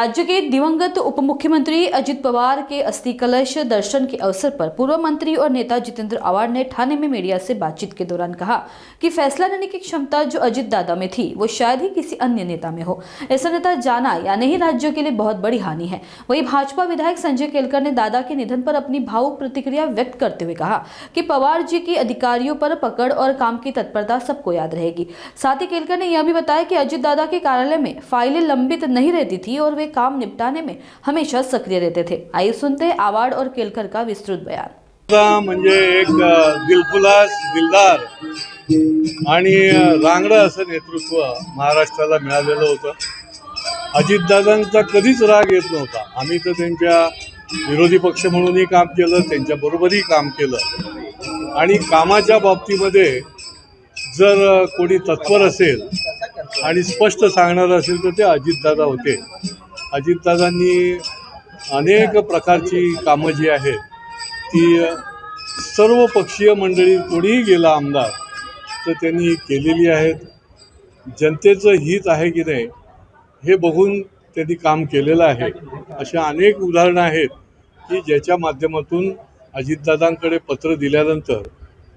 राज्य के दिवंगत उप मुख्यमंत्री अजित पवार के अस्थि कलश दर्शन के अवसर पर पूर्व मंत्री और नेता जितेंद्र आव्हाड ने ठाणे में मीडिया से बातचीत के दौरान कहा कि फैसला लेने की क्षमता जो अजित दादा में थी वो शायद ही किसी अन्य नेता में हो। ऐसा नेता जाना यानी ही राज्य के लिए बहुत बड़ी हानि है। वहीं भाजपा विधायक संजय केलकर ने दादा के निधन पर अपनी भावुक प्रतिक्रिया व्यक्त करते हुए कहा कि पवार जी की अधिकारियों पर पकड़ और काम की तत्परता सबको याद रहेगी। साथ ही केलकर ने यह भी बताया कि अजित दादा के कार्यालय में फाइलें लंबित नहीं रहती थी और वे काम निपटाने में हमेशा सक्रिय रहते थे। आइए सुनते हैं आव्हाड और केलकर का विस्तृत बयान। म्हणजे एक दिलखुलास दिलदार आणि रांगडं असं नेतृत्व महाराष्ट्राला मिळालेलं होतं। अजितदादांचा कधीच राग येत नव्हता। आम्ही तर त्यांच्या विरोधी पक्ष म्हणूनही काम केलं, त्यांच्या बरोबरही काम केलं आणि कामाच्या बाबतीमध्ये जर कोणी तत्पर असेल आणि स्पष्ट सांगणार असेल तर ते अजितदादा होते। अजितदादांनी अनेक प्रकारची कामं जी आहेत ती सर्व पक्षीय मंडळी कोणीही गेला आमदार तर त्यांनी केलेली आहेत। जनतेचं हित आहे की नाही हे बघून त्यांनी काम केलेलं आहे। अशा अनेक उदाहरणं आहेत की ज्याच्या माध्यमातून अजितदादांकडे पत्र दिल्यानंतर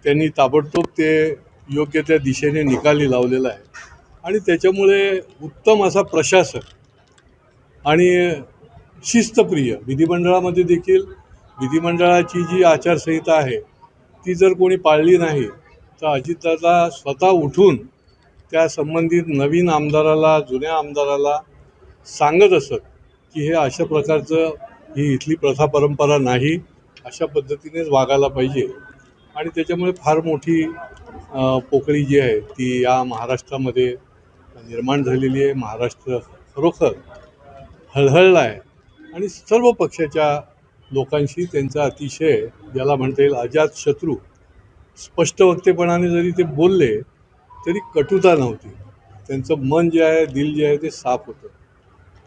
त्यांनी ताबडतोब ते योग्य त्या दिशेने निकाली लावलेला आहे आणि त्याच्यामुळे उत्तम असा प्रशासक आणि शिस्तप्रिय विधिमंडळामध्ये देखील विधिमंडळाची जी आचारसंहिता आहे ती जर कोणी पाळली नाही तर अजितदादा स्वतः उठून त्या संबंधित नवीन आमदाराला जुन्या आमदाराला सांगत असत की हे अशा प्रकारचं ही इथली प्रथा परंपरा नाही, अशा पद्धतीनेच वागायला पाहिजे आणि त्याच्यामुळे फार मोठी पोकळी जी आहे ती या महाराष्ट्रामध्ये निर्माण झालेली आहे। महाराष्ट्र खरोखर हळहळला आहे आणि सर्व पक्षाच्या लोकांशी त्यांचा अतिशय ज्याला म्हणता येईल अजात शत्रू स्पष्ट वक्तेपणाने जरी ते बोलले तरी कटुता नव्हती। त्यांचं मन जे आहे दिल जे आहे ते साफ होतं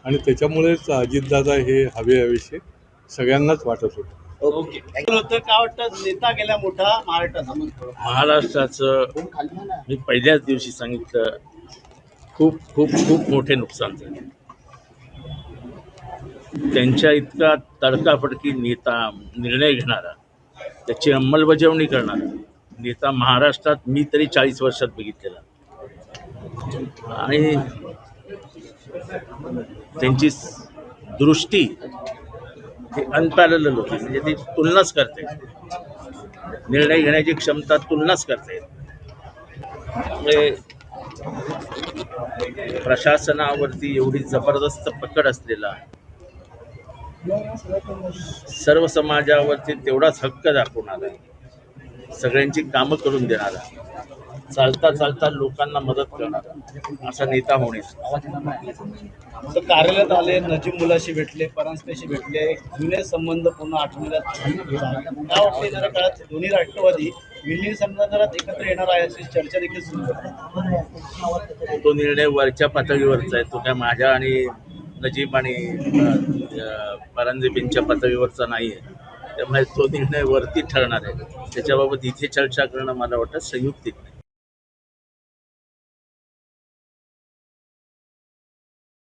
आणि त्याच्यामुळेच अजितदादा हे हवेसे सगळ्यांनाच वाटत होतं। ओके काय वाटतं नेता गेला मोठा महाराष्ट्राचं मी पहिल्याच दिवशी सांगितलं खूप खूप खूप मोठे नुकसान झाले। त्यांच्या इतका तडकाफडकी नेता, निर्णय घेणारा, त्याची अंमलबजावणी करणारा नेता महाराष्ट्रात मी तरी 40 वर्षात बघितलेला आणि त्यांची दृष्टी ही अनपॅरलल होती। म्हणजे ती तुलनाच करते, निर्णय घेण्याची क्षमता तुलनाच करते। त्यामुळे प्रशासनावरती एवढी जबरदस्त पकड असलेला, सर्व समाजावरती तेवढाच हक्क दाखवणारा, सगळ्यांची कामं करून देणारा, चालता चालता लोकांना मदत करणारा असा नेता होणे। कार्यालयात आले, नजीब मुलाशी भेटले, परांजपेशी भेटले, जुने संबंध पुन्हा आठवण्यात काय वाटतं येणाऱ्या काळात दोन्ही राष्ट्रवादी विलीन संदर्भात एकत्र येणार आहे अशी चर्चा देखील सुरू आहे। तो निर्णय वरच्या पातळीवरचा आहे, तो काय माझ्या आणि नजीब आणि परांजपेंच्या पातळीवरचा नाही आहे। त्यामुळे तो निर्णय वरती ठरणार आहे, त्याच्याबाबत इथे चर्चा करणं मला वाटतं संयुक्तिक नाही।